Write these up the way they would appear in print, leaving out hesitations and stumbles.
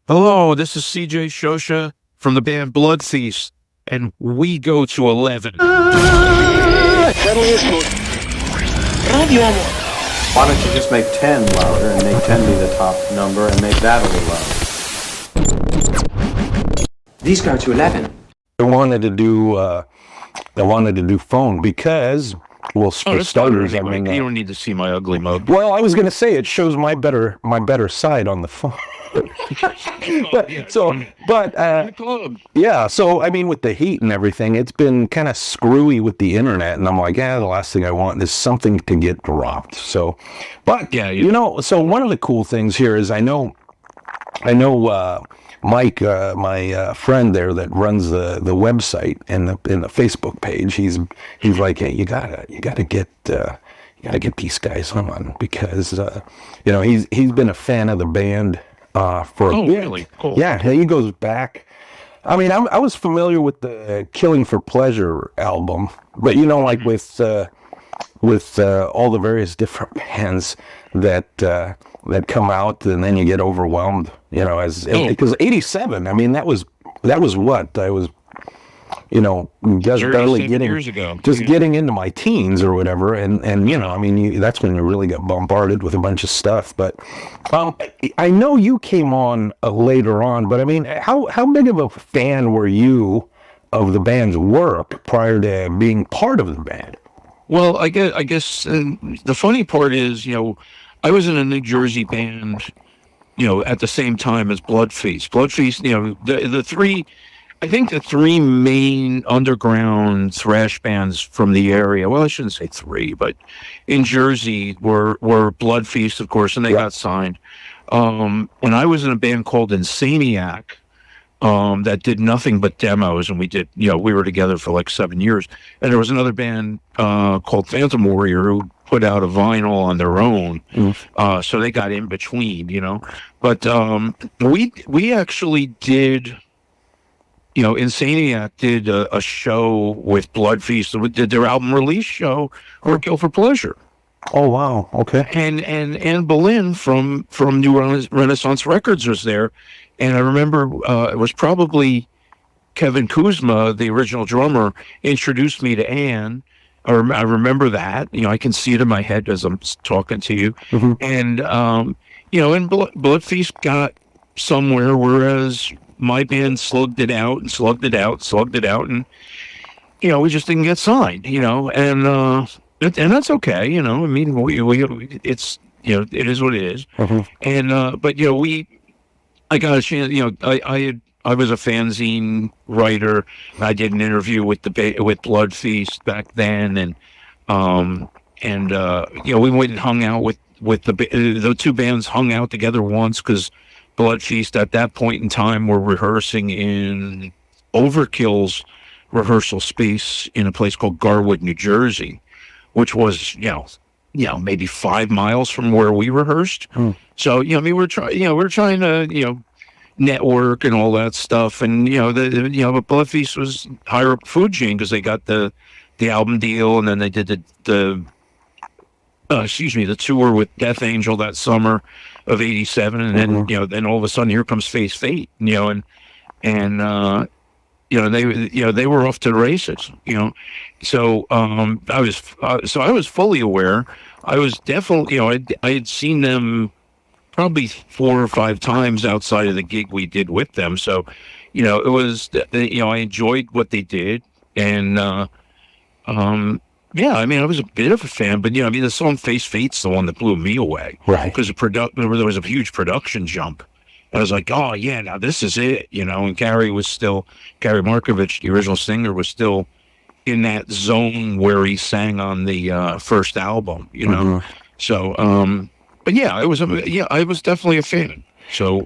Hello, this is CJ Scioscia from the band Blood Feast, and we go to 11. Why don't you just make 10 louder and make 10 be the top number and make that a little louder? These go to 11. I wanted to do phone because, well, for starters, anyway. You don't need to see my ugly mug. Well, I was going to say it shows my better side on the phone. So I mean, with the heat and everything, it's been kind of screwy with the internet, and I'm like, the last thing I want is something to get dropped. So, but so one of the cool things here is I know, Mike, my friend there that runs the website and the Facebook page, he's like, hey, you gotta get these guys on because he's been a fan of the band for a bit. Really? Cool. Yeah, he goes back. I mean, I was familiar with the Killing for Pleasure album, but with all the various different bands that come out, and then you get overwhelmed, because 87. I mean, that was what I was, just barely getting years ago, getting into my teens or whatever, and I mean, that's when you really got bombarded with a bunch of stuff. But I know you came on later on, but I mean, how big of a fan were you of the band's work prior to being part of the band? Well, I guess the funny part is, I was in a New Jersey band, at the same time as Blood Feast. Blood Feast, the three main underground thrash bands from the area. Well, I shouldn't say three, but in Jersey were Blood Feast, of course, and they got signed. When I was in a band called Insaniac, that did nothing but demos, and we were together for like 7 years. And there was another band called Phantom Warrior who put out a vinyl on their own, so they got in between, But we actually did. Insaniac did a show with Blood Feast. We did their album release show for Kill for Pleasure. Oh wow! Okay. And Anne Boleyn from New Renaissance Records was there, and I remember it was probably Kevin Kuzma, the original drummer, introduced me to Anne. I remember that. I can see it in my head as I'm talking to you. Mm-hmm. And and Blood Feast got somewhere, whereas my band slugged it out, and we just didn't get signed, and that's okay, I mean, it's it is what it is. Mm-hmm. And but I got a chance, I was a fanzine writer. I did an interview with with Blood Feast back then, and we went and hung out with the two bands hung out together once because Blood Feast at that point in time were rehearsing in Overkill's rehearsal space in a place called Garwood, New Jersey, which was maybe 5 miles from where we rehearsed. So we were trying to network and all that stuff, and but Blood Feast was higher up the food chain because they got the album deal, and then they did the tour with Death Angel that summer of '87, and then then all of a sudden here comes Face Fate, they were off to the races, So I was fully aware. I was definitely I had seen them probably 4 or 5 times outside of the gig we did with them. So it was I enjoyed what they did, and yeah, I mean, I was a bit of a fan, but Mm-hmm. the song "Face Fate's" the one that blew me away, Right. Because there was a huge production jump. I was like, oh yeah, now this is it, And Gary Markovich, the original singer, was still in that zone where he sang on the first album, Mm-hmm. So, but yeah, I was definitely a fan. So,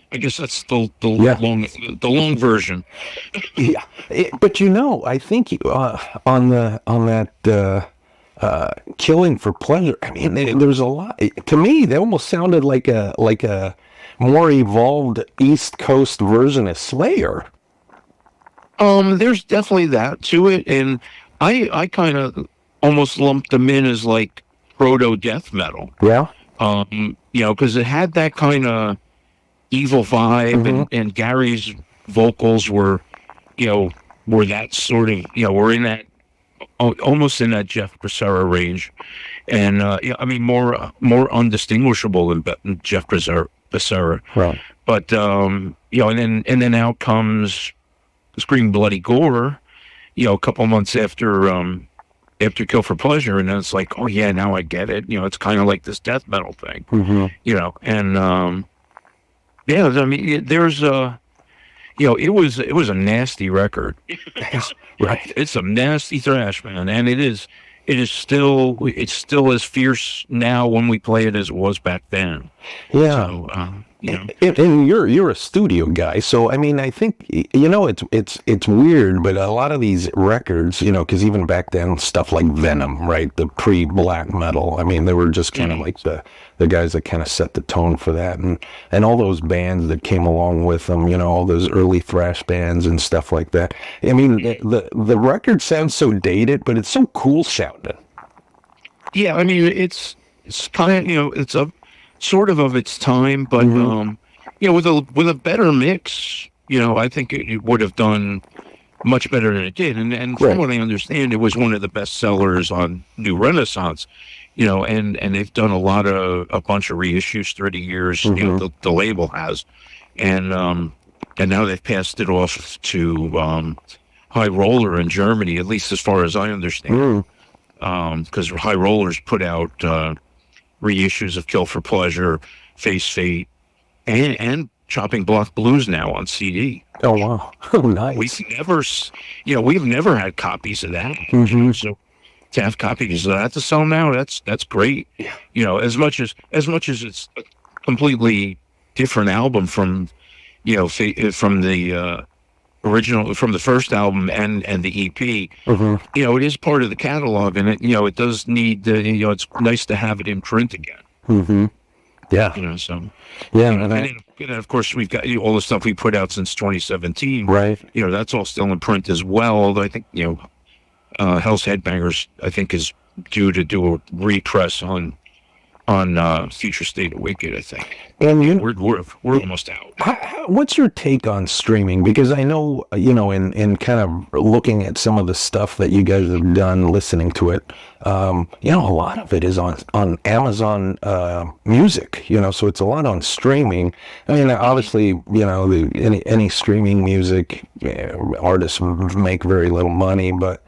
I guess that's the long version. Yeah, but I think on that Killing for Pleasure, I mean, there's a lot. To me, they almost sounded like a more evolved East Coast version of Slayer. There's definitely that to it, and I kind of almost lumped them in as like proto death metal. Yeah. Because it had that kind of evil vibe, and Gary's vocals were, were that sort of, were in that, almost in that Jeff Becerra range. And I mean, more undistinguishable than Jeff Becerra. Right. But and then out comes Scream Bloody Gore, a couple months after Kill for Pleasure, and then it's like, oh yeah, now I get it. It's kind of like this death metal thing. And I mean, there's it was a nasty record. Right. It's some nasty thrash, man, and it's still as fierce now when we play it as it was back then. Yeah. So, and you're a studio guy, so I mean, I think it's weird, but a lot of these records, because even back then, stuff like Venom, right, the pre-black metal, I mean, they were just kind of like the guys that kind of set the tone for that, and all those bands that came along with them, all those early thrash bands and stuff like that. I mean, the record sounds so dated, but it's so cool sounding. Yeah, I mean, it's kind of it's a sort of its time, but with a better mix, I think it would have done much better than it did. And from what I understand, it was one of the best sellers on New Renaissance. And they've done a bunch of reissues through the years. The label has, and now they've passed it off to High Roller in Germany, at least as far as I understand. Because High Rollers put out reissues of Kill for Pleasure, Face Fate, and Chopping Block Blues now on CD. Oh wow! Oh, nice. We've never had copies of that. So to have copies of that to sell now, that's great. Yeah. As much as it's a completely different album from from the original, from the first album and the EP. It is part of the catalog, and it does need it's nice to have it in print again. Yeah. So yeah, and then, of course, we've got all the stuff we put out since 2017. Right. That's all still in print as well. Although I think Hell's Headbangers, I think, is due to do a repress on Future State of Wicked, I think. And we're almost out. What's your take on streaming? Because I know, in kind of looking at some of the stuff that you guys have done, listening to it, a lot of it is on Amazon Music, so it's a lot on streaming. I mean, obviously, any streaming music artists make very little money, but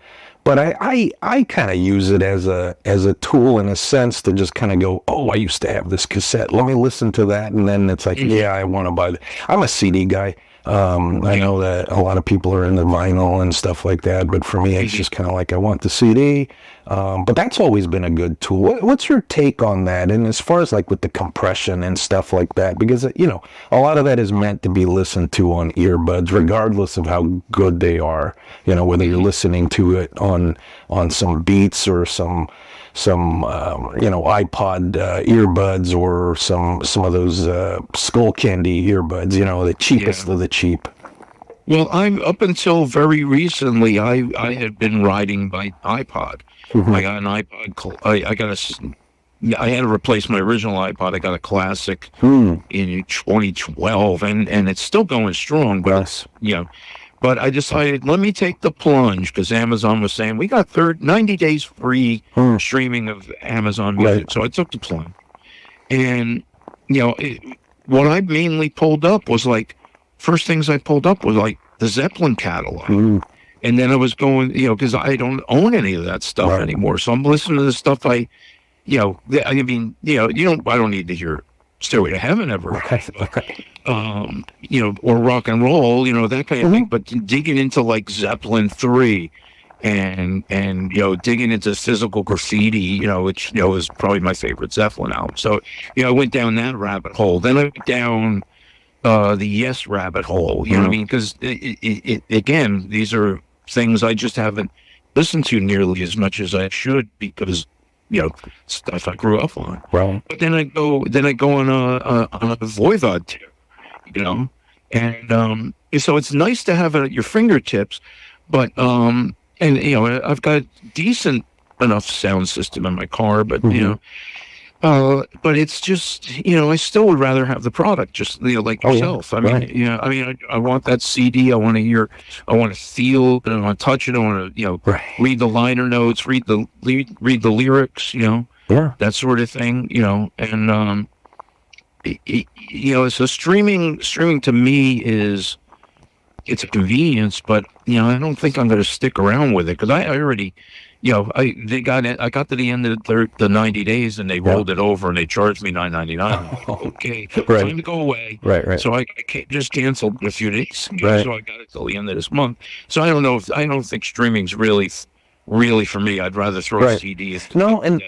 I kind of use it as a tool, in a sense, to just kind of go, oh, I used to have this cassette. Let me listen to that, and then it's like, yeah, I want to buy it. I'm a CD guy. I know that a lot of people are into vinyl and stuff like that, but for me, it's just kind of like, I want the CD. But that's always been a good tool. What's your take on that? And as far as like with the compression and stuff like that, because, a lot of that is meant to be listened to on earbuds, regardless of how good they are, whether you're listening to it on some Beats or some iPod earbuds, or some of those Skull Candy earbuds, the cheapest of the cheap. Well, up until very recently, I had been riding by iPod. I got an iPod. I had to replace my original iPod. I got a classic in 2012, and it's still going strong. But but I decided, let me take the plunge, because Amazon was saying we got 90 days free streaming of Amazon Music. Right. So I took the plunge, and what I mainly pulled up was first things I pulled up was the Zeppelin catalog. And then I was going, because I don't own any of that stuff anymore. So I'm listening to the stuff I don't need to hear Stairway to Heaven ever, or rock and roll, that kind of thing. But digging into Zeppelin 3 and digging into Physical Graffiti, which, is probably my favorite Zeppelin album. So, I went down that rabbit hole. Then I went down the Yes rabbit hole, what I mean? Because again, these are things I just haven't listened to nearly as much as I should, because stuff I grew up on. Right. But then I go on a Voivod tip, and so it's nice to have it at your fingertips. But I've got decent enough sound system in my car, but But it's just, I still would rather have the product, just, like Oh yeah, yourself. I mean, right, I want that CD. I want to hear, I want to feel, I want to touch it. I want to, right, read the liner notes, read the lyrics, yeah, that sort of thing, and, so streaming to me it's a convenience, but I don't think I'm going to stick around with it because I already, I got to the end of the 90 days and they yeah. rolled it over and they charged me $9.99. Okay, Right, time to go away. right, right, So I just canceled a few days, right. so I got it till the end of this month. So I don't think streaming's really for me. I'd rather throw a Right. CD. No, and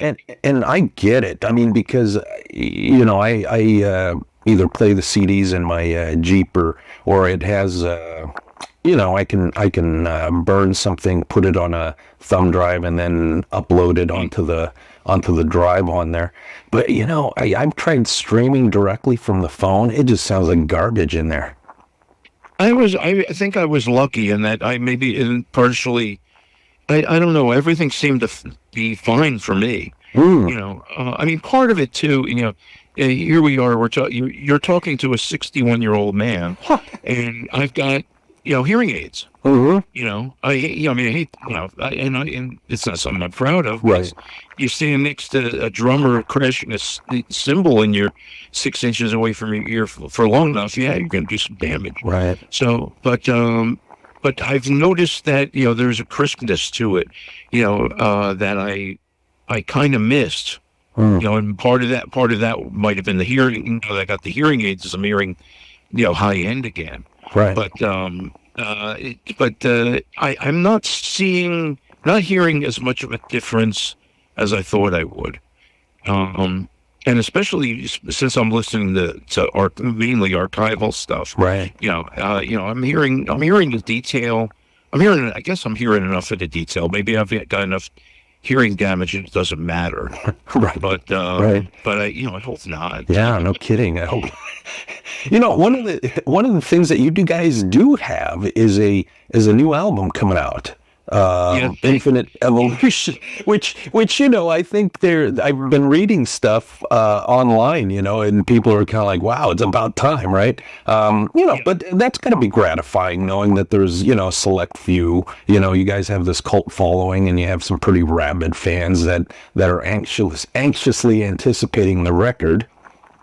I get it. I mean, because I either play the CDs in my Jeep or it has I can burn something, put it on a thumb drive, and then upload it onto the drive on there. But I've tried streaming directly from the phone. It just sounds like garbage in there. I think I was lucky in that I maybe in partially. I don't know. Everything seemed to be fine for me. Mm. I mean, part of it too. Here we are. You're talking to a 61-year-old man, and I've got hearing aids. Mm-hmm. I mean, I hate and it's not something I'm proud of. Right. You stand next to a drummer crashing a cymbal, and you're 6 inches away from your ear for long enough. Yeah, you're going to do some damage. Right. So, but I've noticed that there's a crispness to it, that I kind of missed, Mm. and part of that might have been the hearing. I got the hearing aids as I'm hearing, high end again. Right. I'm not hearing as much of a difference as I thought I would. And especially since I'm listening to mainly archival stuff, Right. I'm hearing the detail. I guess I'm hearing enough of the detail. Maybe I've got enough hearing damage and it doesn't matter. Right. But Right. I hope not. Yeah, no kidding. I hope. One of the things that you guys do have is a new album coming out. Yeah. Infinite Evolution, which I think I've been reading stuff online, and people are kind of like, wow, it's about time, right? But that's got to be gratifying knowing that there's a select few. You guys have this cult following, and you have some pretty rabid fans that are anxiously anticipating the record.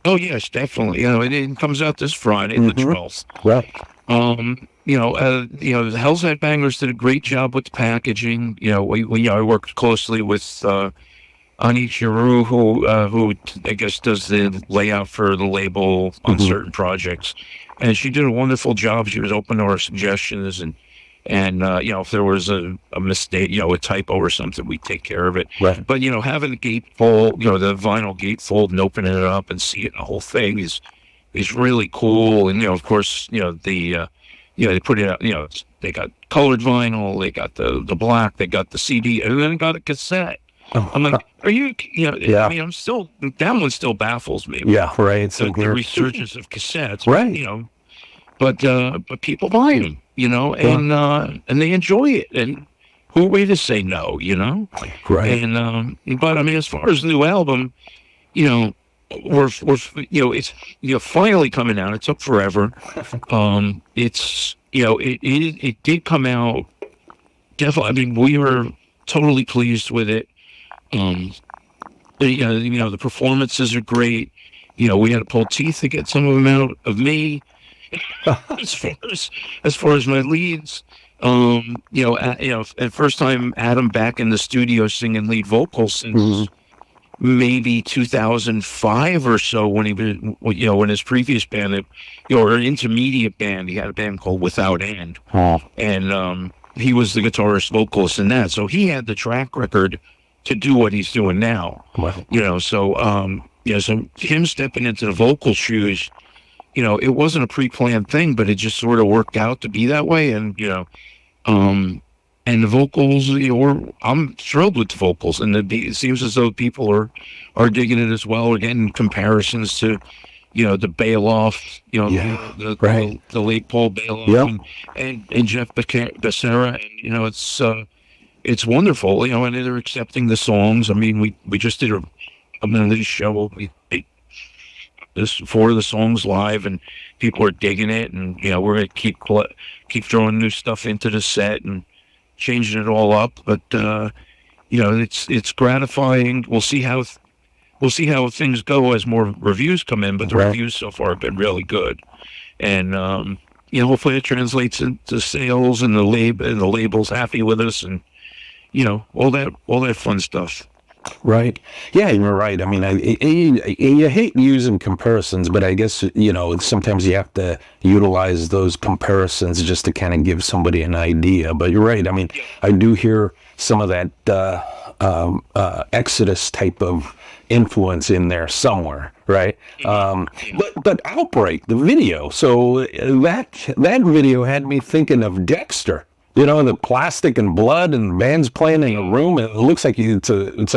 Oh yes, definitely. It comes out this Friday, the 12th. Right. The Hell's Headbangers did a great job with the packaging. I worked closely with Ani Giroux, who I guess does the layout for the label on certain projects, and she did a wonderful job. She was open to our suggestions, and if there was a mistake, a typo or something, we'd take care of it. Right. But having the gatefold, the vinyl gatefold, and opening it up and seeing the whole thing is really cool. And of course, they put it out. They got colored vinyl, they got the black, they got the CD, and then they got a cassette. Oh. I'm like, are you? Yeah. I mean, that one still baffles me. Yeah. Right. So The resurgence of cassettes. Right. But people buy them, and they enjoy it. And who are we to say no, Right. And but I mean, as far as the new album, we're it's finally coming out. It took forever. It's it did come out. Definitely. I mean, we were totally pleased with it. The performances are great. We had to pull teeth to get some of them out of me. as far as my leads, at first time Adam back in the studio singing lead vocals since maybe 2005 or so, when he was, when his previous band, or an intermediate band, he had a band called Without End, and he was the guitarist vocalist in that, so he had the track record to do what he's doing now. Wow. So him stepping into the vocal shoes, it wasn't a pre-planned thing, but it just sort of worked out to be that way. And, and the vocals, I'm thrilled with the vocals, and it seems as though people are digging it as well. We're getting comparisons to, the Bailoff, the late Paul Bailoff, and Jeff Becerra, and, it's wonderful, and they're accepting the songs. I mean, we just did coming to this show. We take this 4 of the songs live, and people are digging it. And we're gonna keep throwing new stuff into the set and changing it all up. But it's gratifying. We'll see how things go as more reviews come in. But the reviews so far have been really good, and hopefully it translates into sales, and the label's happy with us, and all that fun stuff. Right. Yeah, you're right. I mean, you hate using comparisons, but I guess, sometimes you have to utilize those comparisons just to kind of give somebody an idea. But you're right. I mean, I do hear some of that Exodus type of influence in there somewhere, right? But Outbreak, the video. So that video had me thinking of Dexter. The plastic and blood and bands playing in a room. It looks like it looks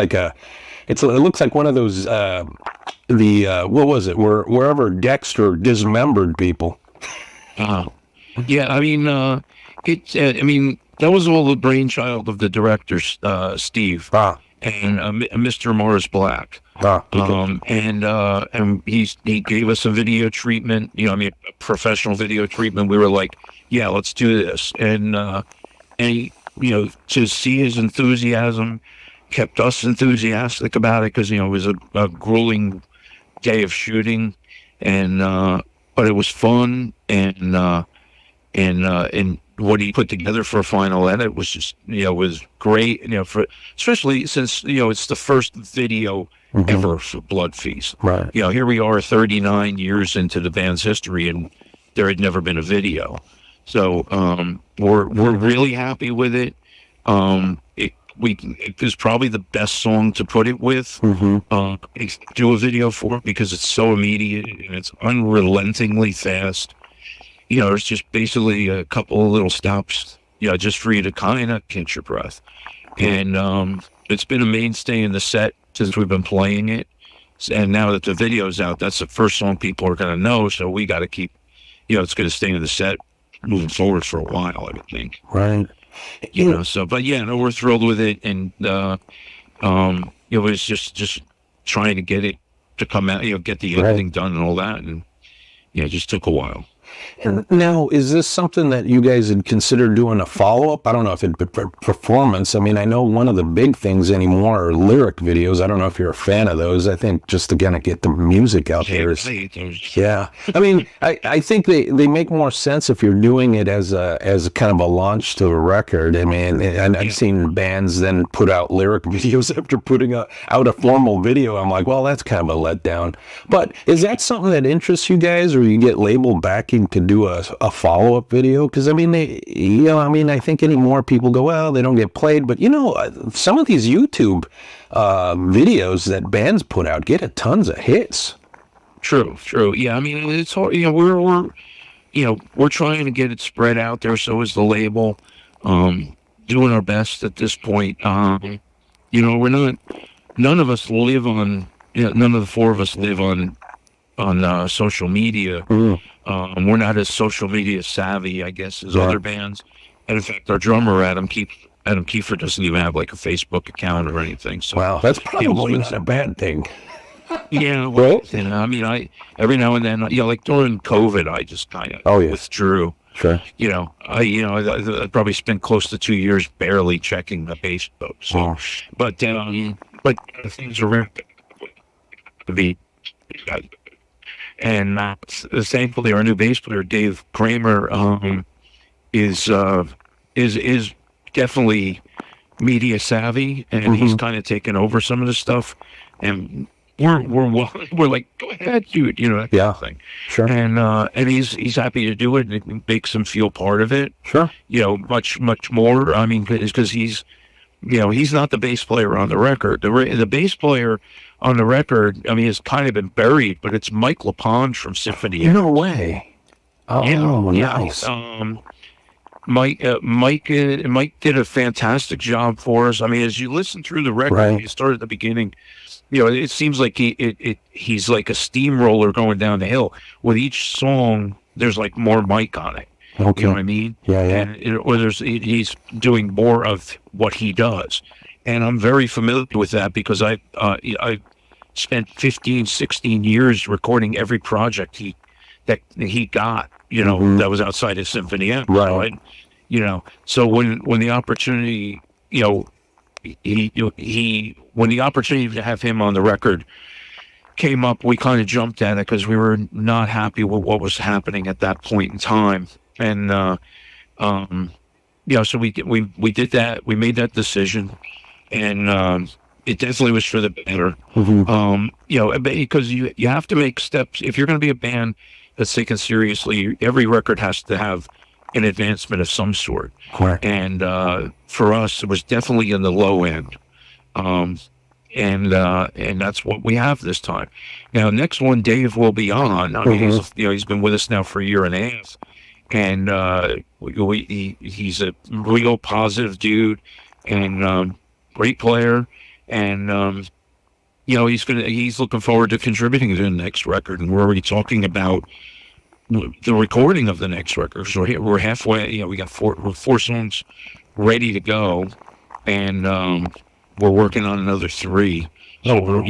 like one of those what was it? Wherever Dexter dismembered people. Yeah, I mean, that was all the brainchild of the director, Steve, and Mr. Morris Black. And he gave us a video treatment, a professional video treatment. We were like, yeah, let's do this. And he, to see his enthusiasm kept us enthusiastic about it, because, it was a grueling day of shooting, and but it was fun, and what he put together for a final edit was just, was great, especially since, it's the first video ever for Blood Feast. Right. Here we are 39 years into the band's history, and there had never been a video. So we're really happy with it. It was probably the best song to put it with. Do a video for it, because it's so immediate and it's unrelentingly fast. It's just basically a couple of little stops, just for you to kind of catch your breath. And it's been a mainstay in the set since we've been playing it. And now that the video's out, that's the first song people are going to know. So we got to keep, it's going to stay in the set moving forward for a while, I would think. Right. But we're thrilled with it. And, it was just trying to get it to come out, get the editing done and all that. And it just took a while. And now, is this something that you guys had considered doing a follow-up? I don't know if it'd be performance. I mean, I know one of the big things anymore are lyric videos. I don't know if you're a fan of those. I think just to kind of get the music out there is... Yeah. I mean, I think they make more sense if you're doing it as kind of a launch to a record. I mean, and I've seen bands then put out lyric videos after putting out a formal video. I'm like, well, that's kind of a letdown. But is that something that interests you guys, or you get label backing to do a follow-up video? Because I mean, I think anymore people go, well, they don't get played, but some of these YouTube videos that bands put out get tons of hits. True. Yeah, I mean, it's hard. We're trying to get it spread out there. So is the label. Doing our best at this point. We're not. None of us live on. None of the 4 of us live on social media. We're not as social media savvy, I guess, as other bands. And in fact, our drummer Adam Kiefer doesn't even have like a Facebook account or anything. So wow, that's probably not a bad thing. Yeah, well, I mean, every now and then, like during COVID, I just kind of withdrew. Sure. I probably spent close to 2 years barely checking the Facebook. So, but things are to be. And thankfully, our new bass player, Dave Kramer, is definitely media savvy, and he's kind of taken over some of the stuff. And we're like, go ahead, dude, that kind of thing. Sure. And he's happy to do it, and it makes him feel part of it. Sure. Much more. I mean, because he's not the bass player on the record. The bass player on the record, I mean, has kind of been buried, but it's Mike LaPonge from Symphony. No way. Oh, nice. Mike did a fantastic job for us. I mean, as you listen through the record, you start at the beginning. It seems like he's like a steamroller going down the hill. With each song, there's like more Mike on it. Okay. You know what I mean? Yeah. He's doing more of what he does, and I'm very familiar with that because spent 15, 16 years recording every project that he got, you know, that was outside his symphony M, right? You know, so when the opportunity, you know, when the opportunity to have him on the record came up, we kind of jumped at it because we were not happy with what was happening at that point in time. And, you know, so we did that. We made that decision, and it definitely was for the better. You know, because you have to make steps. If you're going to be a band that's taken seriously, every record has to have an advancement of some sort. Correct. And for us, it was definitely in the low end. And that's what we have this time. Now, next one, Dave will be on. I mean, he's been with us now for a year and a half, and he's a real positive dude and great player, and you know, he's looking forward to contributing to the next record, and we're already talking about the recording of the next record. So we're halfway. You know, we got four songs ready to go, and we're working on another 3. So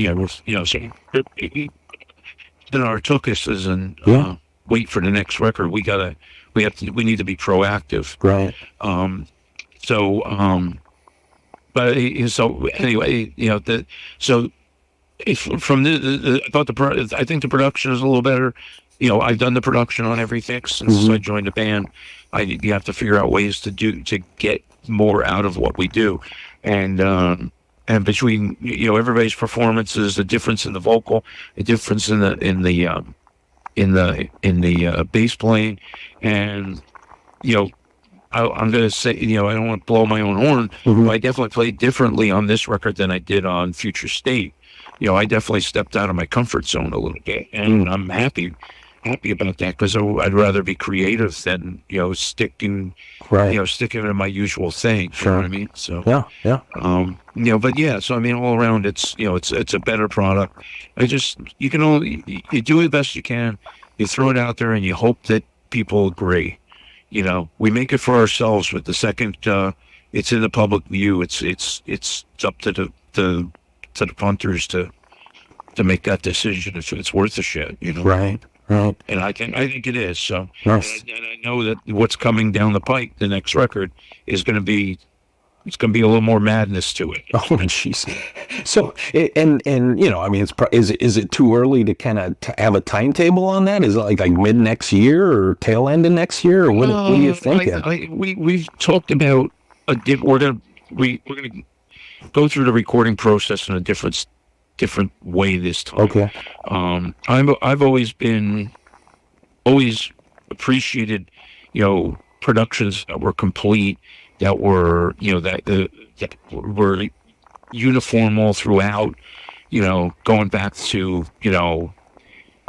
then our focus isn't wait for the next record. We need to be proactive. Right. But so anyway, you know, from I think the production is a little better. You know, I've done the production on everything since I joined the band. You have to figure out ways to get more out of what we do, and between, you know, everybody's performances, the difference in the vocal, the difference in the bass playing, and you know, I'm going to say, you know, I don't want to blow my own horn, but I definitely played differently on this record than I did on Future State. You know, I definitely stepped out of my comfort zone a little bit, and I'm happy about that, because I'd rather be creative than, you know, sticking to my usual thing. Sure. You know what I mean? So yeah. You know, but yeah, so I mean, all around, it's, you know, it's a better product. You do the best you can. You throw it out there, and you hope that people agree. You know, we make it for ourselves, but the second it's in the public view, it's up to the punters to make that decision if it's worth the shit. You know, right. And I think it is. So, Yes. and I know that what's coming down the pike, the next record, is going to be. It's going to be a little more madness to it. Oh, jeez. So, and you know, I mean, is it too early to kind of have a timetable on that? Is it like mid next year or tail end of next year, or what are you thinking? We've talked about we're gonna go through the recording process in a different way this time. Okay. I've always appreciated, you know, productions that were complete, that were, you know, that were uniform all throughout, you know, going back to, you know,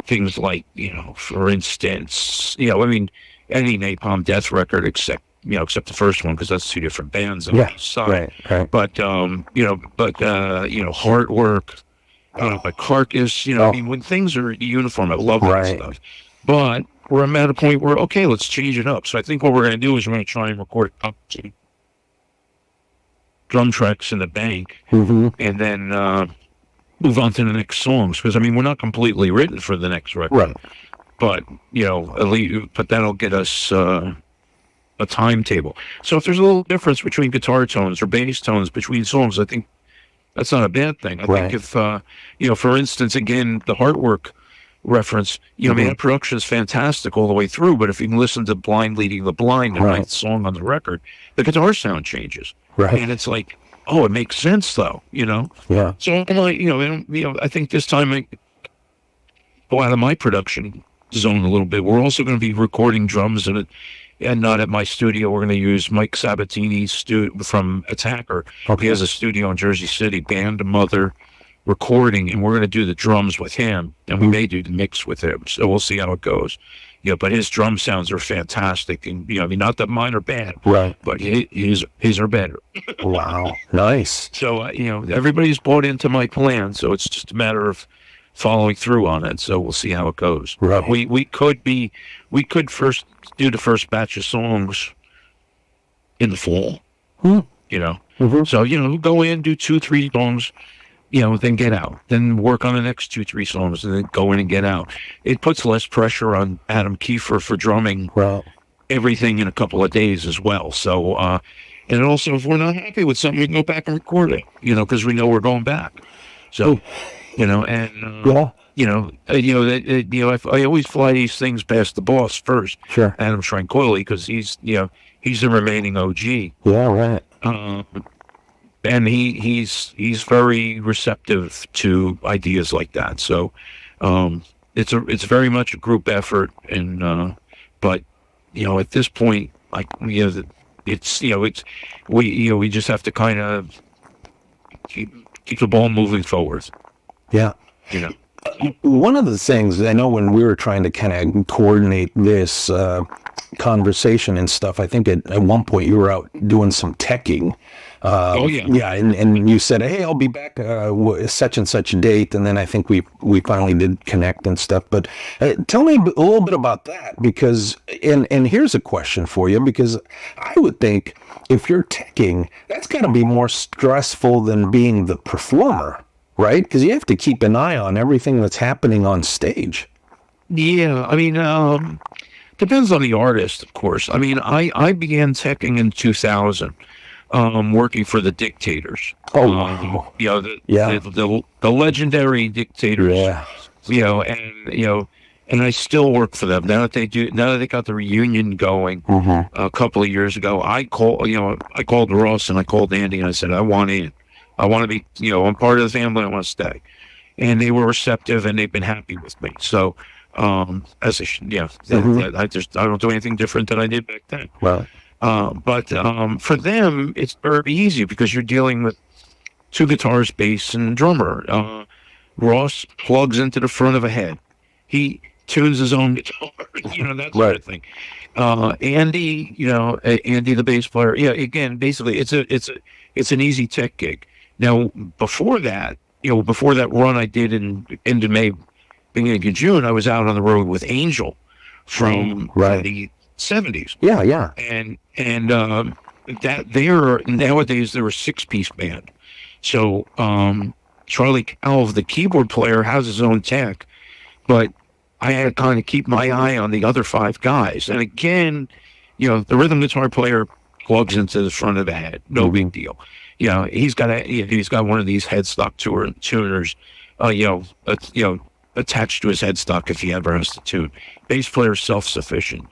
things like, you know, for instance, you know, I mean, any Napalm Death record except the first one, because that's 2 different bands on each side. Right. But you know, Hard Work, like Carcass, you know, I mean, when things are uniform, I love that stuff. But we're at a point where, okay, let's change it up. So I think what we're going to do is we're going to try and record up to drum tracks in the bank, and then move on to the next songs. Because I mean, we're not completely written for the next record, right? But you know, at least, but that'll get us a timetable. So if there's a little difference between guitar tones or bass tones between songs, I think that's not a bad thing. I think if you know, for instance, again, the Hard Work reference, you know, I mean, that production is fantastic all the way through, but if you can listen to Blind Leading the Blind, the ninth song on the record, the guitar sound changes. Right. And it's like, oh, it makes sense though, you know? Yeah. So, you know, I think this time I go out of my production zone a little bit. We're also going to be recording drums and not at my studio. We're going to use Mike Sabatini's from Attacker. Okay. He has a studio in Jersey City, Band Mother Recording, and we're going to do the drums with him, and we may do the mix with him. So we'll see how it goes. Yeah, but his drum sounds are fantastic, and you know, I mean, not that mine are bad, right? But his are better. Wow, nice. So you know, everybody's bought into my plan, so it's just a matter of following through on it. So we'll see how it goes. Right. We could first do the first batch of songs in the fall. You know, so you know, go in, do 2-3 songs. then get out, then work on the next 2-3 songs, and then go in and get out. It puts less pressure on Adam Kiefer for drumming Well, everything in a couple of days as well. So, and also if we're not happy with something, we can go back and record it, because we know we're going back. So, and yeah, I always fly these things past the boss first, sure. Adam Tranquilli, because he's the remaining OG. Yeah, right. And he's very receptive to ideas like that. So it's very much a group effort, and but at this point, like we just have to kind of keep the ball moving forward. Yeah. One of the things I know when we were trying to kind of coordinate this conversation and stuff, I think at one point you were out doing some teching. Oh yeah. Yeah, and you said, "Hey, I'll be back such and such a date," and then I think we finally did connect and stuff. But tell me a little bit about that, because and here's a question for you, because I would think if you're teching, that's got to be more stressful than being the performer, right? Because you have to keep an eye on everything that's happening on stage. Yeah, I mean, depends on the artist, of course. I mean, I began teching in 2000. Working for the Dictators. Oh, wow. The legendary Dictators. Yeah. And I still work for them now that they got the reunion going a couple of years ago. I called Ross and I called Andy and I said, I want in. I want to be, I'm part of the family. I want to stay. And they were receptive and they've been happy with me. So, I don't do anything different than I did back then. Well. But for them, it's very easy because you're dealing with two guitars, bass, and drummer. Ross plugs into the front of a head. He tunes his own guitar, that sort of thing. Andy, Andy, the bass player. Yeah, again, basically, it's an easy tech gig. Now, before that run I did in end of May, beginning of June, I was out on the road with Angel from the 70s. Yeah. And that nowadays they're a 6-piece band. So Charlie Calv, the keyboard player, has his own tech, but I had to kind of keep my eye on the other 5 guys. And again, the rhythm guitar player plugs into the front of the head. No big deal. He's got one of these headstock tuners, attached to his headstock if he ever has to tune. Bass player self-sufficient.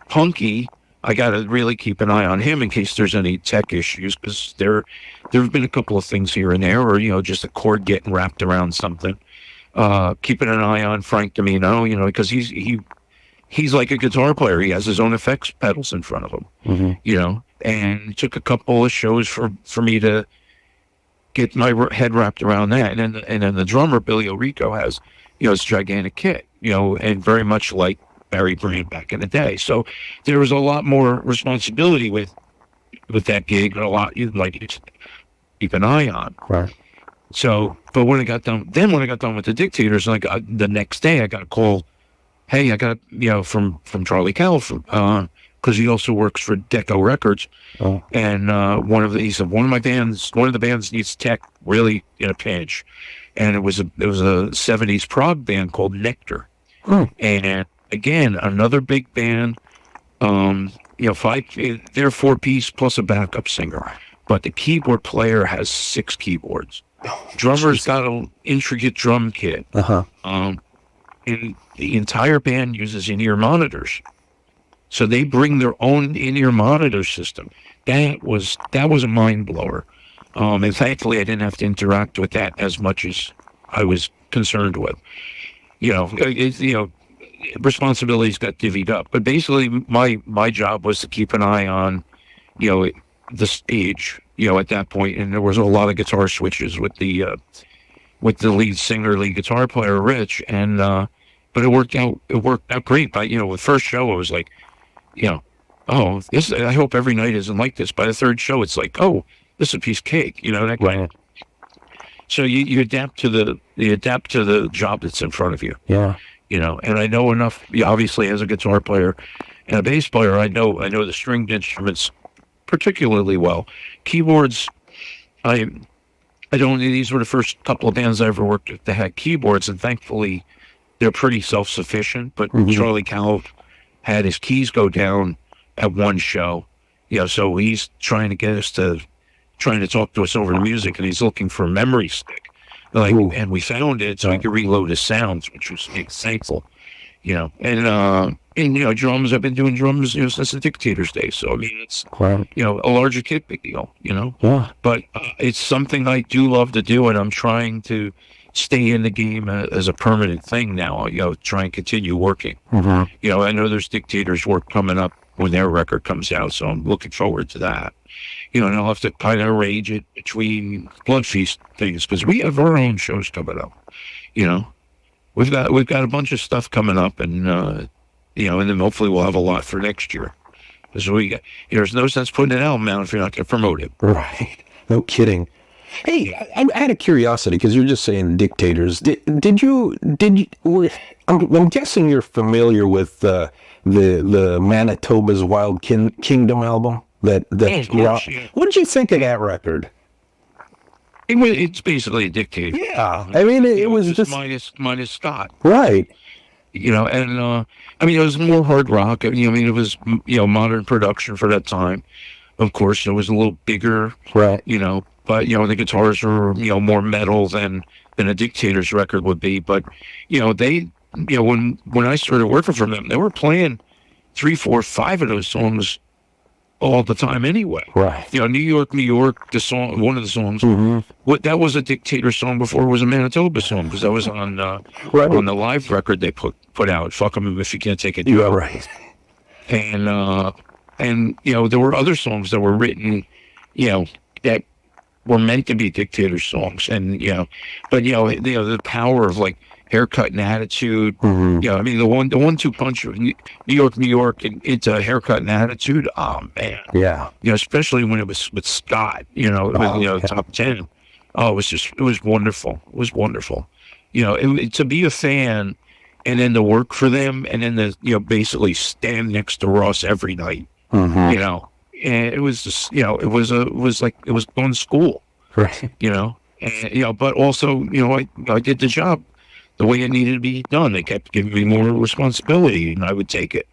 Punky, I got to really keep an eye on him in case there's any tech issues, because there have been a couple of things here and there, or just a cord getting wrapped around something. Keeping an eye on Frank Domino, because he's like a guitar player. He has his own effects pedals in front of him, and it took a couple of shows for me to get my head wrapped around that. And then the drummer Billy Orico has his gigantic kit, and very much like Barry Brand back in the day. So there was a lot more responsibility with that gig, and a lot you'd like to keep an eye on. Right. So, but when I got done with the Dictators, the next day I got a call. Hey, I got from Charlie Calv, because he also works for Deco Records, and he said one of the bands needs tech really in a pinch, and it was a 70s prog band called Nectar, and again, another big band, they're 4-piece plus a backup singer, but the keyboard player has 6 keyboards. Drummer's got an intricate drum kit. And the entire band uses in-ear monitors. So they bring their own in-ear monitor system. That was a mind blower. And thankfully I didn't have to interact with that as much as I was concerned with. Responsibilities got divvied up, but basically my job was to keep an eye on the stage at that point, and there was a lot of guitar switches with the lead singer, lead guitar player Rich, and but it worked out great. But the first show I was like, I hope every night isn't like this. By the third show it's like, oh, this is a piece of cake, that kind of. So you adapt to the job that's in front of you. Yeah. And I know enough, obviously, as a guitar player and a bass player, I know the stringed instruments particularly well. Keyboards, I I don't. These were the first couple of bands I ever worked with that had keyboards, and thankfully they're pretty self-sufficient. But Charlie Calv had his keys go down at one show, so he's trying to talk to us over the music, and he's looking for a memory stick. And we found it so he could reload his sounds, which was thankful, and drums. I've been doing drums, since the Dictator's days. So I mean, it's a larger kit, big deal, Yeah. But it's something I do love to do, and I'm trying to stay in the game as a permanent thing now. Try and continue working. Mm-hmm. I know there's Dictator's work coming up when their record comes out, so I'm looking forward to that. And I'll have to kind of arrange it between Blood Feast things because we have our own shows coming up. We've got a bunch of stuff coming up, and and then hopefully we'll have a lot for next year. So there's no sense putting an album out if you're not going to promote it. Right. No kidding. Hey, I had a curiosity because you're just saying Dictators. I'm guessing you're familiar with the Manitoba's Wild Kingdom album. What did you think of that record? It's basically a Dictator. Yeah, I mean it was just minus Scott, right? And it was more hard rock. It was modern production for that time. Of course, it was a little bigger, right? But the guitars were more metal than a Dictator's record would be. But they when I started working for them, they were playing 3, 4, 5 of those songs all the time anyway. Right. New York, New York, the song, one of the songs, that was a Dictator song before it was a Manitoba song, because that was on on the live record they put out. Fuck 'em if you can't take it. You are right. And there were other songs that were written, that were meant to be Dictator songs, and but the power of like Haircut and Attitude. The 1-2 punch of New York, New York, and into Haircut and Attitude. Oh man, yeah. Especially when it was with Scott. Top 10. Oh, it was wonderful. It was wonderful. To be a fan, and then to work for them, and then to basically stand next to Ross every night. And it was just it was like it was going to school. Right. And but also I did the job the way it needed to be done. They kept giving me more responsibility, and I would take it.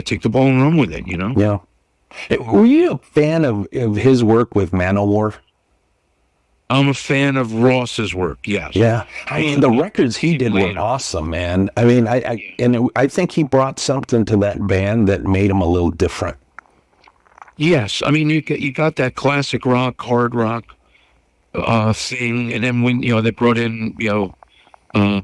Take the ball and run with it. Yeah. Were you a fan of his work with Manowar? I'm a fan of Ross's work. Yes. Yeah. I mean, the records he did were awesome, man. I mean, I think he brought something to that band that made him a little different. Yes. I mean, you got that classic rock, hard rock thing, and then when they brought in I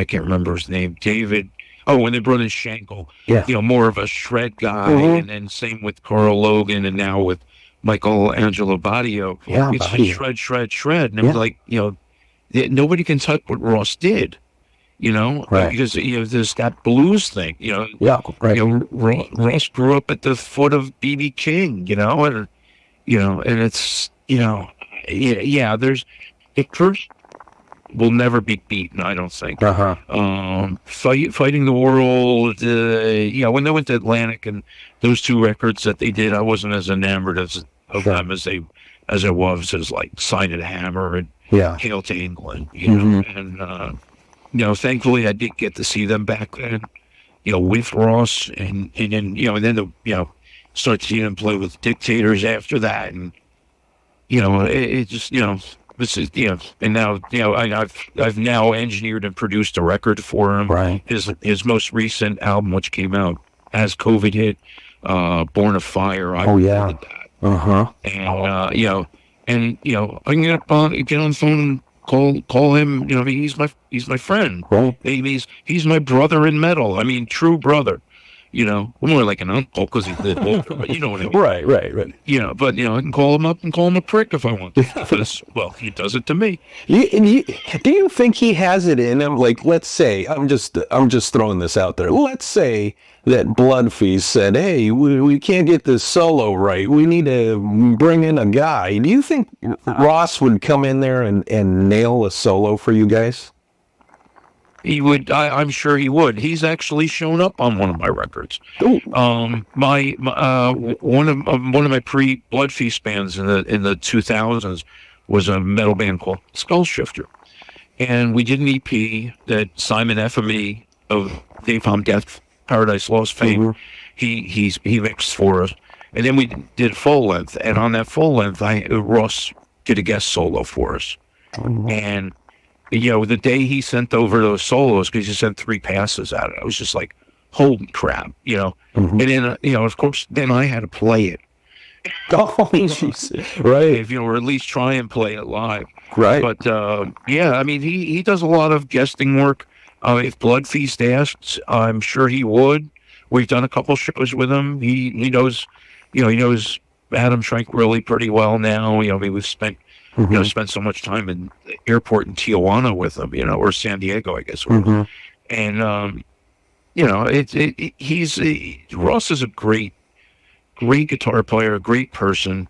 can't remember his name. David. Oh, when they brought in Schenkel. Yeah. More of a shred guy, and then same with Carl Logan, and now with Michael Angelo Badio. Yeah, it's just shred, and it was like nobody can touch what Ross did. Right. Because there's that blues thing. Yeah, right. Ross grew up at the foot of B.B. King. And it's there's the first will never be beaten, I don't think. Fighting the World, when they went to Atlantic and those 2 records that they did, I wasn't as enamored of them as I was as like Sign of the Hammer and Hail to England, and thankfully I did get to see them back then, with Ross, and then start seeing them play with Dictators after that, and it just this is and now I've now engineered and produced a record for him. Right. His most recent album, which came out as COVID hit, Born of Fire. I yeah. And and I can get on the phone and call him. He's my friend. Right. He's my brother in metal. I mean, true brother. More like an uncle because he's the older, but you know what I mean. Right. But I can call him up and call him a prick if I want to. Well, he does it to me. Do you think he has it in him? Like, let's say, I'm just throwing this out there. Let's say that Blood Feast said, "Hey, we can't get this solo right. We need to bring in a guy." Do you think Ross would come in there and nail a solo for you guys? He would. I'm sure he would. He's actually shown up on one of my records. Ooh. One of my pre-Blood Feast bands in the 2000s was a metal band called Skull Shifter. And we did an EP that Simon F.M.E. of Napalm Death, Paradise Lost fame, he mixed for us. And then we did full length. And on that full length, Ross did a guest solo for us. And, the day he sent over those solos, because he sent 3 passes at it, I was just like, holy crap, And then, of course, then I had to play it. Oh, jeez. Right. Or at least try and play it live. Right. But, I mean, he does a lot of guesting work. If Blood Feast asks, I'm sure he would. We've done a couple shows with him. He knows, he knows Adam Schrank really pretty well now. We've spent, spent so much time in the airport in Tijuana with him, or San Diego, I guess. And, Ross is a great guitar player, a great person.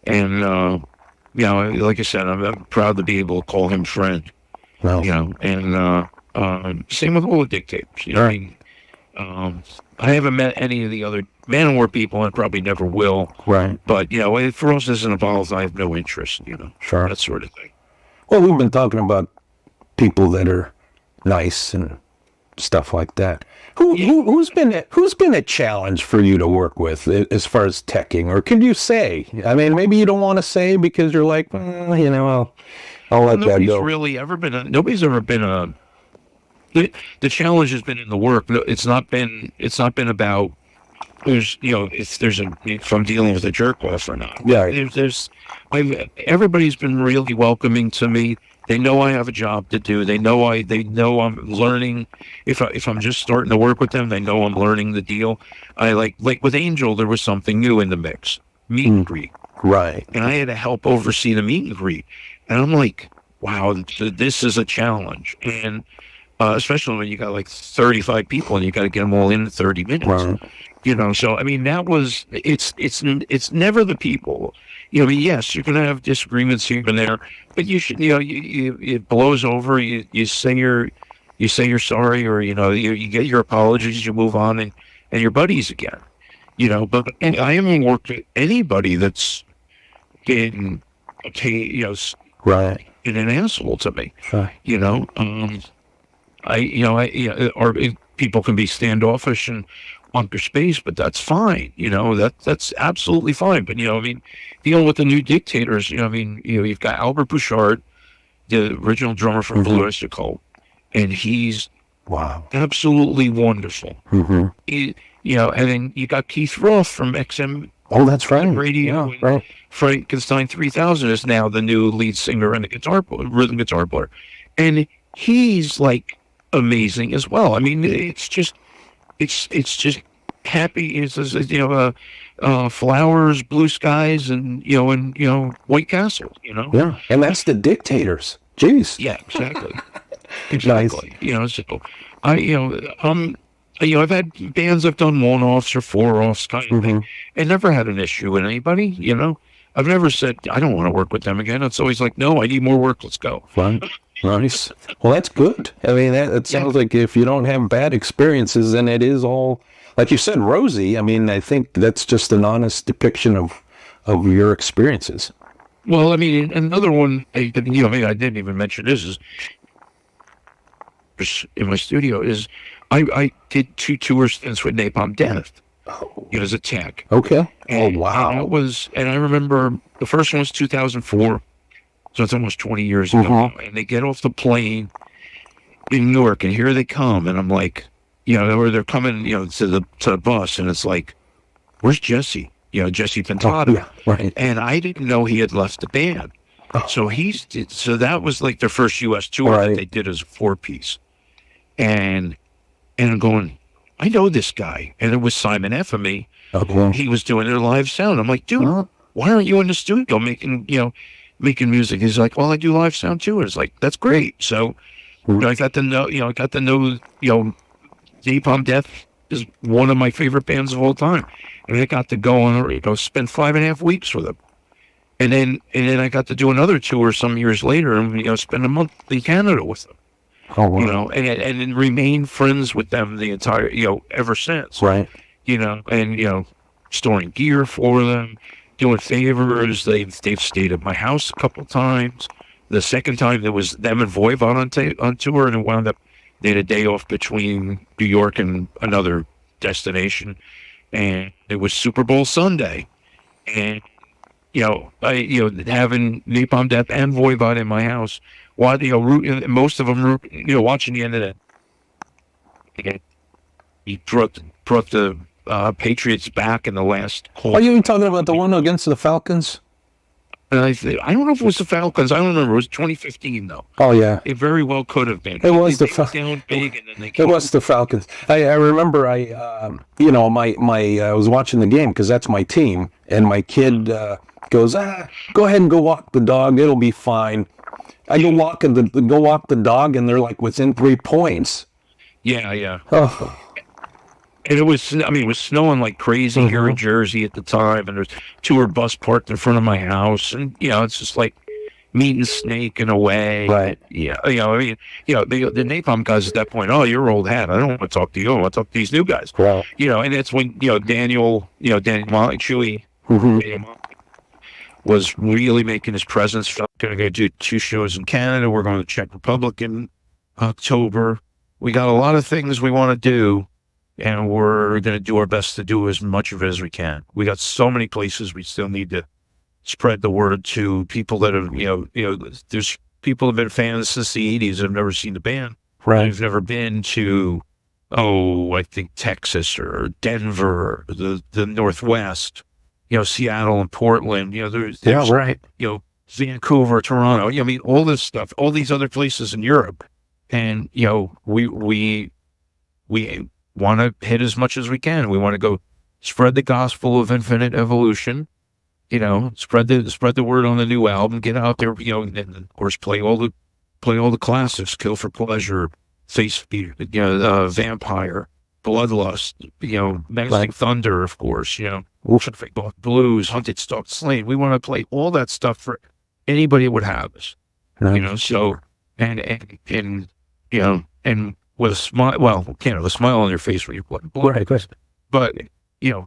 And, like I said, I'm proud to be able to call him friend. Well, And same with all the dictators. I mean, I haven't met any of the other Manowar people, and probably never will. Right. But if Ross isn't involved, I have no interest. Sure, that sort of thing. Well, we've been talking about people that are nice and stuff like that. Who's been a challenge for you to work with as far as teching, or can you say? I mean, maybe you don't want to say because you're like, I'll let that go. Nobody's ever been a. The challenge has been in the work. It's not been about if I'm dealing with a jerk off or not. Yeah. Everybody's been really welcoming to me. They know I have a job to do. They know I'm learning. If I'm just starting to work with them, they know I'm learning the deal. I like with Angel, there was something new in the mix. Meet and greet. Right. And I had to help oversee the meet and greet. And I'm like, wow, this is a challenge. And especially when you got like 35 people and you got to get them all in 30 minutes. Right. So I mean, it's never the people. Yes, you're going to have disagreements here and there, but you should, it blows over. You say you're sorry, or you get your apologies, you move on, and you're buddies again. But I haven't worked with anybody that's been right, been an asshole to me. Right. Or people can be standoffish and want their space, but that's fine. That's absolutely fine. But dealing with the new dictators, you've got Albert Bouchard, the original drummer from Blue Oyster Cult, and he's absolutely wonderful. And then you got Keith Roth from XM. Oh, that's right. Radio. Yeah, right. Frankenstein 3000 is now the new lead singer and rhythm guitar player, and he's like amazing as well. I mean, it's just happy. It's flowers, blue skies, and White Castle. Yeah, and that's the dictators. Jeez. Yeah, exactly. Nice. So I've had bands I've done one-offs or four-offs kind of thing, and never had an issue with anybody. I've never said I don't want to work with them again. It's always like, no, I need more work. Let's go. Right. Nice. Well, that's good. I mean, that sounds like if you don't have bad experiences, then it is all, like you said, rosy. I mean, I think that's just an honest depiction of your experiences. Well, I mean, another one, I didn't even mention this, is in my studio, is I did 2 tour stints with Napalm Death. As a tech. Okay. And, wow. And I remember the first one was 2004. So it's almost 20 years ago now. And they get off the plane in Newark, and here they come. And I'm like, they're coming, to the bus, and it's like, where's Jesse? Jesse Pintado. Yeah, right. And I didn't know he had left the band. Oh. So that was like their first U.S. tour that they did as a 4-piece. And I'm going, I know this guy. And it was Simon F.M.E. Okay. He was doing their live sound. I'm like, dude, why aren't you in the studio making music? He's like, well, I do live sound too. And it's like, that's great. So I got to know, Napalm Death is one of my favorite bands of all time. And I got to go on, spend 5.5 weeks with them. And then I got to do another tour some years later and, spend a month in Canada with them. Oh, wow. And remain friends with them the entire, ever since. Right. And, storing gear for them, doing favors. They've stayed at my house a couple times. The second time there was them and Voivod on tour, and it wound up they had a day off between New York and another destination, and it was Super Bowl Sunday, and having Napalm Death and Voivod in my house, while most of them watching the end of that. He brought the Patriots back in the last. Are you talking about the one against the Falcons? I don't know if it was the Falcons. I don't remember. It was 2015 though. Oh yeah, it very well could have been. It was the down big, and then they. It was the Falcons. I remember. I was watching the game because that's my team, and my kid goes, go ahead and go walk the dog. It'll be fine. I go walk the dog, and they're like within 3 points. Yeah. Oh. And it was snowing like crazy here in Jersey at the time, and there's tour bus parked in front of my house, and it's just like meeting Snake in a way. Right. Yeah. The Napalm guys at that point, oh, you're old hat. I don't want to talk to you. I want to talk to these new guys. Right. And that's when Daniel Molly Chewy was really making his presence felt. Going to go do 2 shows in Canada. We're going to Czech Republic in October. We got a lot of things we want to do, and we're going to do our best to do as much of it as we can. We got so many places we still need to spread the word to people that have, there's people who have been fans since the 80s that have never seen the band. Right. They've never been to, I think Texas or Denver, or the Northwest, Seattle and Portland, there's right. Vancouver, Toronto, all this stuff, all these other places in Europe. And, we want to hit as much as we can. We want to go spread the gospel of infinite evolution, spread the word on the new album, get out there, and of course play all the classics, Kill for Pleasure, Face Beat, Vampire, Bloodlust, Menacing Thunder, of course, Fake Blues, Hunted, Stalked, Slain. We want to play all that stuff for anybody that would have us, so, and with a smile, with a smile on your face when you play. Right, but,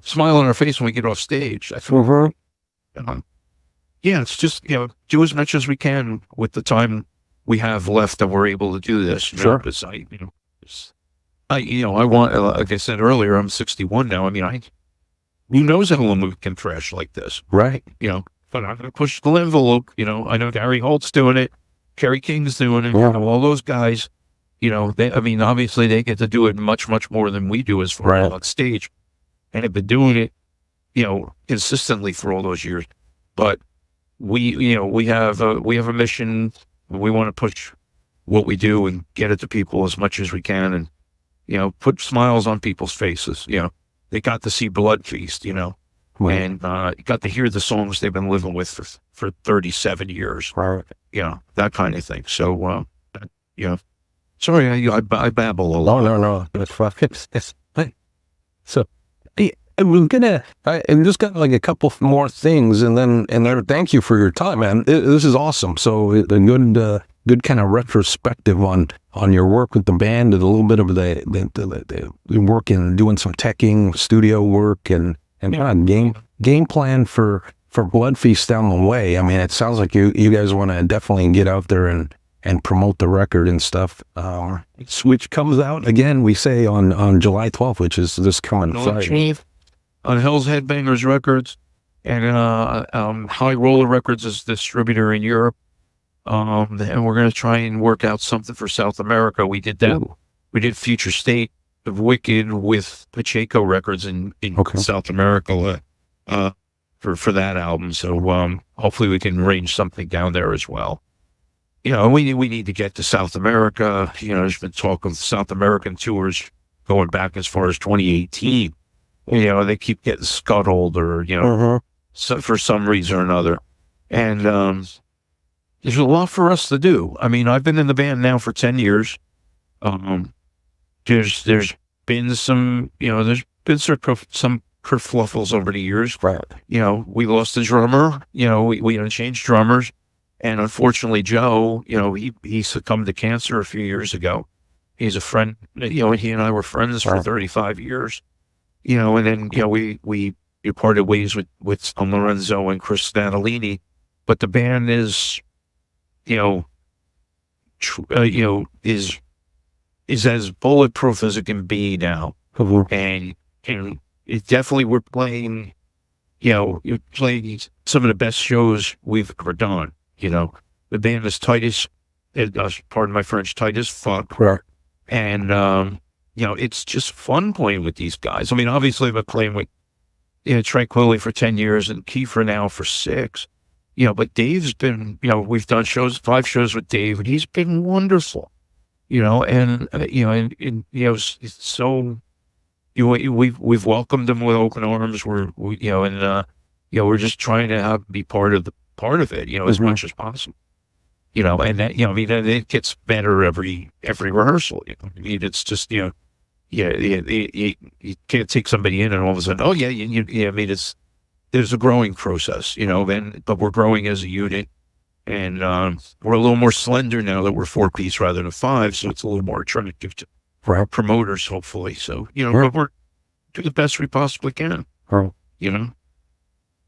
smile on our face when we get off stage. I feel, it's just, do as much as we can with the time we have left that we're able to do this. Sure. Because I want, like I said earlier, I'm 61 now. Who knows how long we can thrash like this? Right. But I'm going to push the envelope. I know Gary Holt's doing it. Kerry King's doing it. Yeah. All those guys, obviously they get to do it much, much more than we do as far as on stage, and have been doing it, consistently for all those years. But we have a mission. We want to push what we do and get it to people as much as we can, and put smiles on people's faces. They got to see Blood Feast, and got to hear the songs they've been living with for 37 years. Right. That kind of thing. So, sorry, I babble a lot. No. That's fucking. So, I'm just got like a couple more things, and then thank you for your time, man. This is awesome. So, a good kind of retrospective on your work with the band, and a little bit of the work in doing some teching, studio work, and game plan for Blood Feast down the way. It sounds like you guys want to definitely get out there and promote the record and stuff, which comes out again, we say on July 12th, which is this coming Friday. On Hell's Headbangers Records, and High Roller Records is distributor in Europe. And we're going to try and work out something for South America. We did that. Ooh. We did Future State of Wicked with Pacheco Records in South America for that album. So hopefully we can arrange something down there as well. We need to get to South America. There's been talk of South American tours going back as far as 2018. They keep getting scuttled or, so for some reason or another. And there's a lot for us to do. I've been in the band now for 10 years. There's been some, there's been some kerfluffles over the years. Right. We lost a drummer. We had to change drummers. And unfortunately, Joe, he succumbed to cancer a few years ago. He's a friend, he and I were friends for 35 years, and then, we you parted ways with Lorenzo and Chris Stanalini, but the band is, you know, is as bulletproof as it can be now. And it definitely, we're playing, you're playing some of the best shows we've ever done. The band is tight as, pardon my French, tight as fuck. Right. And, it's just fun playing with these guys. I mean, obviously I've been playing with, Tranquility for 10 years and Kiefer now for 6, but Dave's been, we've done 5 shows with Dave, and he's been wonderful, and, it's so, we've welcomed him with open arms. We're just trying to be part of it, as much as possible, and that, it gets better every rehearsal. I mean, it's just, you can't take somebody in and all of a sudden, oh yeah, I mean, there's a growing process, but we're growing as a unit, and we're a little more slender now that we're 4-piece rather than 5, so it's a little more attractive to promoters, hopefully. So, but we're do the best we possibly can.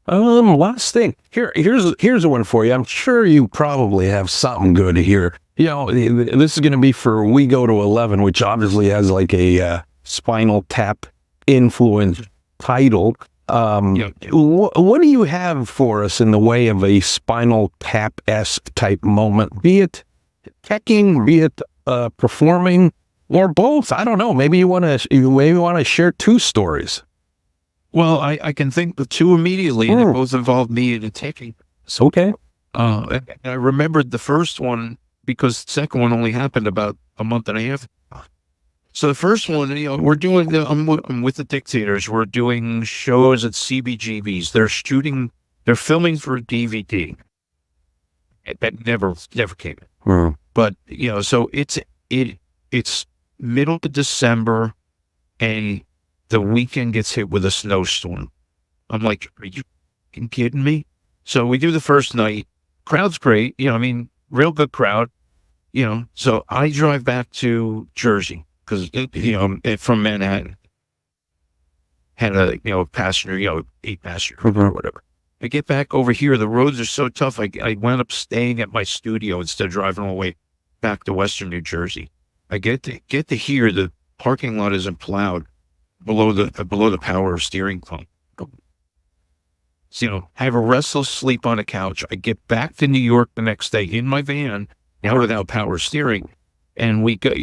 Last thing. Here's a one for you. I'm sure you probably have something good here. This is going to be for We Go to 11, which obviously has like a Spinal Tap influence title. What do you have for us in the way of a Spinal Tap-esque type moment? Be it teching, be it performing, or both. I don't know. Maybe you want to share 2 stories. Well, I can think of 2 immediately, and they both involve me in the teching. It's okay. And I remembered the first one because the second one only happened about a month and a half. So the first one, we're doing I'm with the Dictators. We're doing shows at CBGB's. They're filming for a DVD. That never came in. But so it's middle of December, and the weekend gets hit with a snowstorm. I'm like, are you kidding me? So we do the first night. Crowd's great. Real good crowd. So I drive back to Jersey because, from Manhattan. Had a passenger, 8-passenger or whatever. I get back over here. The roads are so tough. I wound up staying at my studio instead of driving all the way back to Western New Jersey. I get to here. The parking lot isn't plowed below the power steering pump. So, I have a restless sleep on a couch. I get back to New York the next day in my van, now without power steering, and we got,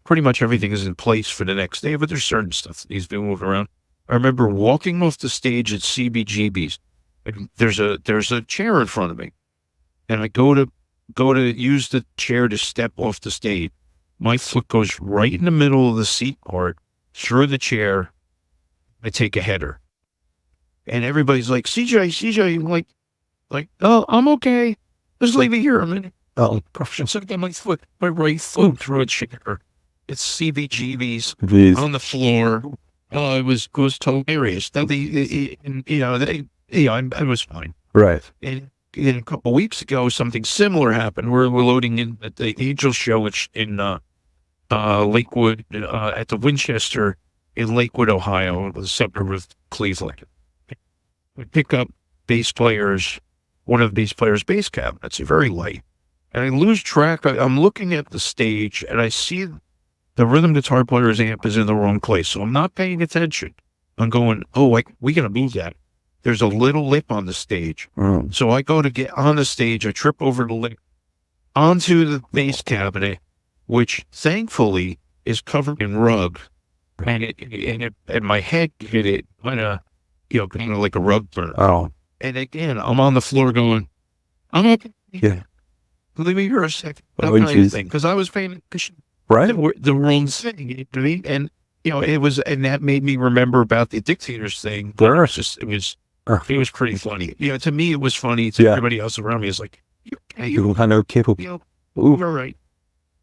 pretty much everything is in place for the next day, but there's certain stuff that needs to be moved around. I remember walking off the stage at CBGB's. And there's a chair in front of me, and I go to use the chair to step off the stage. My foot goes right in the middle of the seat part, through the chair. I take a header. And everybody's like, CJ, I'm like, oh, I'm okay. Just leave it here a minute. Oh, So I got my right foot through a chair. It's CBGB's on the floor. Oh, it was hilarious. I was fine. Right. And a couple of weeks ago, something similar happened. We're loading in at the Angel Show in Lakewood, at the Winchester in Lakewood, Ohio, the suburb of Cleveland. We pick up one of the bass players' bass cabinets, very light. And I lose track. I'm looking at the stage, and I see the rhythm guitar player's amp is in the wrong place. So I'm not paying attention. I'm going, we got to move that. There's a little lip on the stage. So I go to get on the stage. I trip over the lip onto the bass cabinet, which thankfully is covered in rug. And my head hit it kind of like a rug burn. Oh. And again, I'm on the floor going, I'm okay. Yeah. Leave me here a second. Because I was paying attention. Right. The wrong thing. And, it was, and that made me remember about the Dictators thing. It was pretty funny. To me, it was funny. To everybody else around me, it's like, you kind of capable. All right.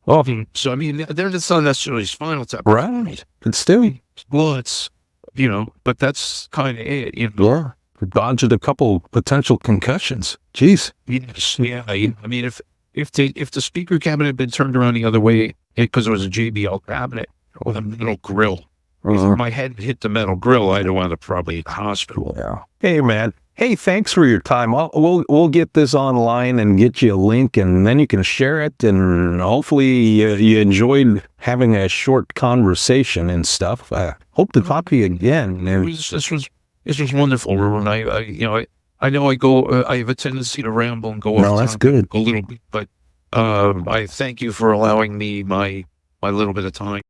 Oh, so I mean, they're not necessarily Spinal Tap, right? But still, well, it's but that's kind of it. Yeah, dodged a couple potential concussions. Jeez. Yes, yeah. I mean, if the speaker cabinet had been turned around the other way because it was a JBL cabinet with a metal grill, if my head hit the metal grill, I'd have wound up probably at the hospital. Yeah. Hey, man. Hey, thanks for your time. We'll get this online and get you a link, and then you can share it. And hopefully, you enjoyed having a short conversation and stuff. Hope to talk to you again. This was wonderful, Ruben. I know I have a tendency to ramble and go off. No, that's good. A little bit, but I thank you for allowing me my little bit of time.